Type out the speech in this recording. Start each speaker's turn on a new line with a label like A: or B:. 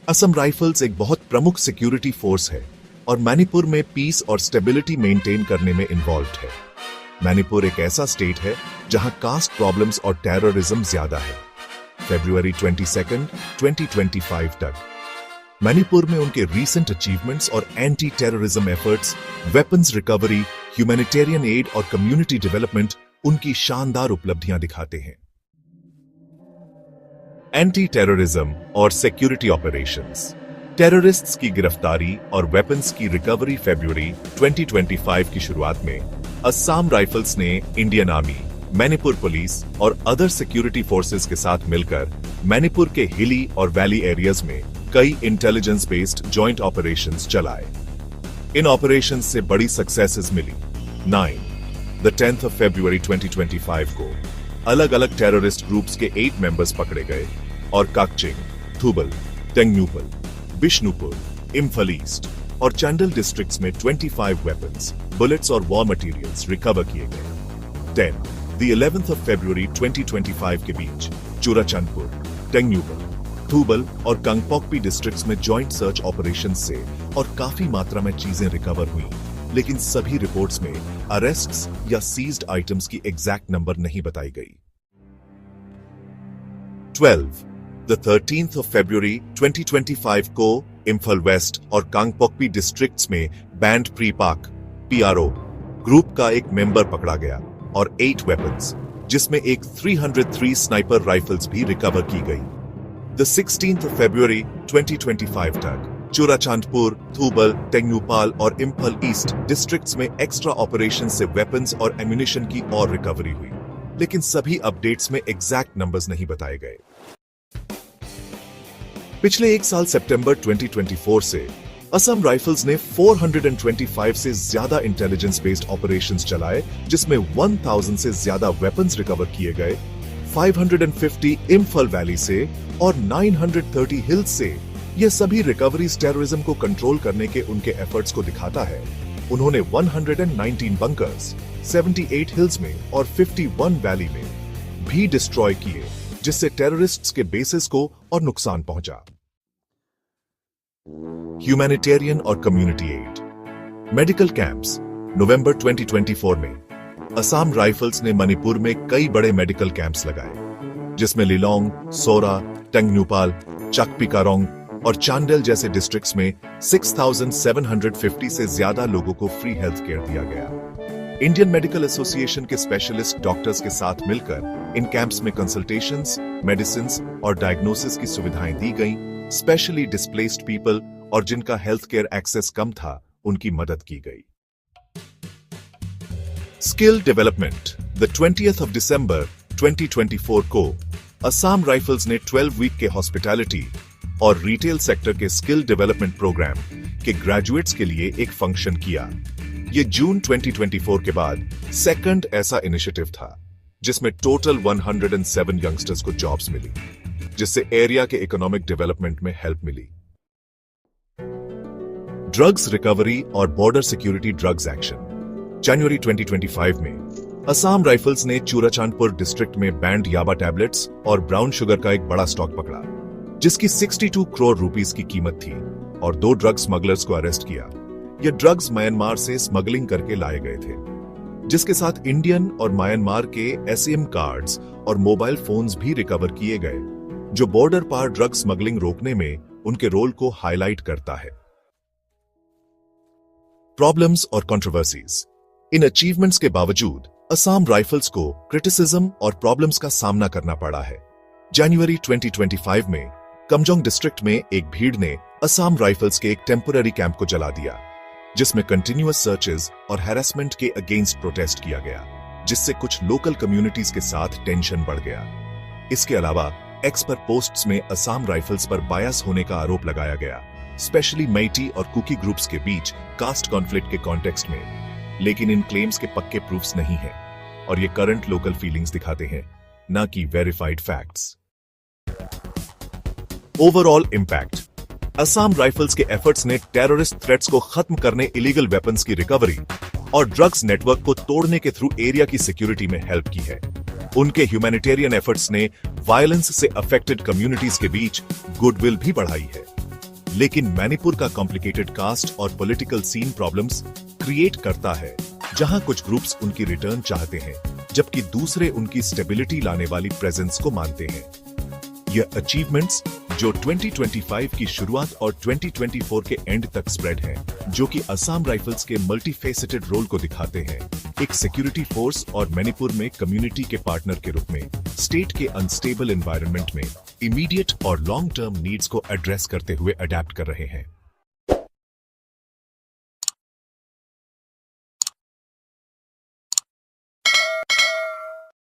A: Assam rifles एक बहुत प्रमुख सिक्योरिटी फोर्स है और मणिपुर में पीस और स्टेबिलिटी मेंटेन करने में इन्वॉल्व्ड है। मणिपुर एक ऐसा स्टेट है जहां कास्ट प्रॉब्लम्स और टेररिज्म ज्यादा है। फरवरी 22, 2025 तक मणिपुर में उनके रीसेंट अचीवमेंट्स और anti terrorism efforts, weapons recovery, humanitarian add और कम्युनिटी डेवलपमेंट उनकी शानदार उपलब्धियां दिखाते हैं। एंटी टेररिज्म और सिक्योरिटी ऑपरेशंस। टेररिस्ट्स की गिरफ्तारी और वेपन्स की रिकवरी। फरवरी 2025 की शुरुआत में असम राइफल्स ने इंडियन आर्मी, मणिपुर पुलिस और अदर सिक्योरिटी फोर्सेस के साथ मिलकर मणिपुर के हिली और वैली एरियाज में कई इंटेलिजेंस बेस्ड जॉइंट ऑपरेशंस चलाए। इन ऑपरेशंस से बड़ी सक्सेसेस मिली। 10 फरवरी 2025 को अलग अलग टेररिस्ट ग्रुप्स के 8 मेंबर्स पकड़े गए और काकचिंग, थूबल, टेंगन्यूपल, बिष्णुपुर, इम्फल ईस्ट और चंडल डिस्ट्रिक्ट्स में 25 वेपन्स, बुलेट्स और वॉर मटेरियल्स रिकवर किए गए। 11 फरवरी 2025 के बीच चूराचंदपुर, टेंगन्यूपल, थूबल और कंगपोकपी डिस्ट्रिक्ट्स में जॉइंट सर्च ऑपरेशन से और काफी मात्रा में चीजें रिकवर हुई, लेकिन सभी रिपोर्ट्स में अरेस्ट्स या सीज्ड आइटम्स की एग्जैक्ट नंबर नहीं बताई गई। 13 फरवरी 2025 को इम्फल वेस्ट और कांगपोकपी डिस्ट्रिक्ट्स में बैंड प्रीपाक PRO ग्रुप का एक मेंबर पकड़ा गया और 8 वेपन्स, जिसमें एक 303 स्नाइपर राइफल्स भी रिकवर की गई। 16 फरवरी 2025 तक चूराचांदपुर, थूबल, टेंगन्यूपाल और इम्फल ईस्ट डिस्ट्रिक्ट्स में एक्स्ट्रा ऑपरेशन से वेपन्स और एम्यूनिशन की और रिकवरी हुई, लेकिन सभी अपडेट्स में एग्जैक्ट नंबर्स नहीं बताए गए। पिछले एक साल सितंबर 2024 से असम राइफल्स ने 425 से ज्यादा इंटेलिजेंस बेस्ड ऑपरेशंस चलाए, जिसमें 1000 से ज्यादा वेपन्स रिकवर किए गए, 550 इम्फल वैली से और 930 हिल्स से। ये सभी रिकवरीज टेररिज्म को कंट्रोल करने के उनके एफर्ट्स को दिखाता है। उन्होंने 119 बंकर्स, 78 हिल्स में और 51 वैली में भी डिस्ट्रॉय किए, जिससे टेररिस्ट्स के बेसिस को और नुकसान पहुंचा। ह्यूमैनिटेरियन और कम्युनिटी एड। Medical camps. नवंबर 2024 में असम राइफल्स ने मणिपुर में कई बड़े मेडिकल कैंप्स लगाए, जिसमें लिलोंग, सोरा, टेंगन्यूपाल, चकपिकारोंग और चांडेल जैसे डिस्ट्रिक्ट्स में 6750 से ज्यादा लोगों को फ्री हेल्थ केयर दिया गया। इंडियन मेडिकल एसोसिएशन के स्पेशलिस्ट डॉक्टर्स के साथ मिलकर इन कैंप्स में कंसल्टेशंस, मेडिसिन्स और डायग्नोसिस की सुविधाएं दी गईं। स्पेशली डिस्प्लेस्ड पीपल और जिनका हेल्थ केयर एक्सेस कम था, उनकी मदद की गई। Skill development. The 20th of December 2024 को असम राइफल्स ने 12 वीक के हॉस्पिटैलिटी और रिटेल सेक्टर के स्किल डेवलपमेंट प्रोग्राम के ग्रेजुएट्स के लिए एक फंक्शन किया। ये जून 2024 के बाद सेकंड ऐसा इनिशिएटिव था जिसमें टोटल 107 यंगस्टर्स को जॉब्स मिली, जिससे एरिया के इकोनॉमिक डेवलपमेंट में हेल्प मिली। ड्रग्स रिकवरी और बॉर्डर सिक्योरिटी ड्रग्स एक्शन। जनवरी 2025 में असम राइफल्स ने चूराचांदपुर डिस्ट्रिक्ट में बैंड याबा टैबलेट्स और ब्राउन शुगर का एक बड़ा स्टॉक पकड़ा, जिसकी 62 करोड़ रुपीस की कीमत थी, और 2 ड्रग स्मगलर्स को अरेस्ट किया। ये ड्रग्स म्यांमार से स्मगलिंग करके लाए गए थे, जिसके साथ इंडियन और म्यांमार के SIM कार्ड्स और मोबाइल फोन्स भी रिकवर किए गए, जो बॉर्डर पार ड्रग स्मगलिंग रोकने में उनके रोल को हाईलाइट करता है। प्रॉब्लम्स और कंट्रोवर्सीज। इन अचीवमेंट्स के बावजूद असम राइफल्स को क्रिटिसिज्म और प्रॉब्लम्स का सामना करना पड़ा है। जनवरी 2025 में कमजोंग डिस्ट्रिक्ट में एक भीड़ ने असम राइफल्स के एक टेम्पररी कैंप को जला दिया, जिसमें कंटिन्यूअस सर्चेस और हैरेसमेंट के अगेंस्ट प्रोटेस्ट किया गया, जिससे कुछ लोकल कम्युनिटीज के साथ टेंशन बढ़ गया। इसके अलावा एक्स पर पोस्ट्स में असम राइफल्स पर बायस होने का आरोप लगाया गया, स्पेशली मैटी और कुकी ग्रुप्स के बीच कास्ट कॉन्फ्लिक्ट के कॉन्टेक्स्ट में। लेकिन इन क्लेम्स के पक्के प्रूफ्स नहीं हैं, और ये करंट लोकल फीलिंग्स दिखाते हैं, ना कि verified facts. Overall impact. Assam rifles के एफर्ट्स ने टेररिस्ट थ्रेट्स को खत्म करने, इलीगल वेपन्स की रिकवरी और ड्रग्स नेटवर्क को तोड़ने के थ्रू एरिया की सिक्योरिटी में हेल्प की है। उनके ह्यूमैनिटेरियन एफर्ट्स ने वायलेंस से अफेक्टेड कम्युनिटीज के बीच गुडविल भी बढ़ाई है। लेकिन मणिपुर का कॉम्प्लिकेटेड कास्ट और पॉलिटिकल सीन प्रॉब्लम्स क्रिएट करता है, जहां कुछ ग्रुप्स उनकी रिटर्न चाहते हैं जबकि दूसरे उनकी स्टेबिलिटी लाने वाली प्रेजेंस को मानते हैं। यह अचीवमेंट्स जो 2025 की शुरुआत और 2024 के एंड तक स्प्रेड हैं, जो कि असम राइफल्स के मल्टीफेसेटेड रोल को दिखाते हैं, एक सिक्योरिटी फोर्स और मणिपुर में कम्युनिटी के पार्टनर के रूप में स्टेट के अनस्टेबल एनवायरनमेंट में इमीडिएट और लॉन्ग टर्म नीड्स को एड्रेस करते हुए अडेप्ट कर रहे हैं।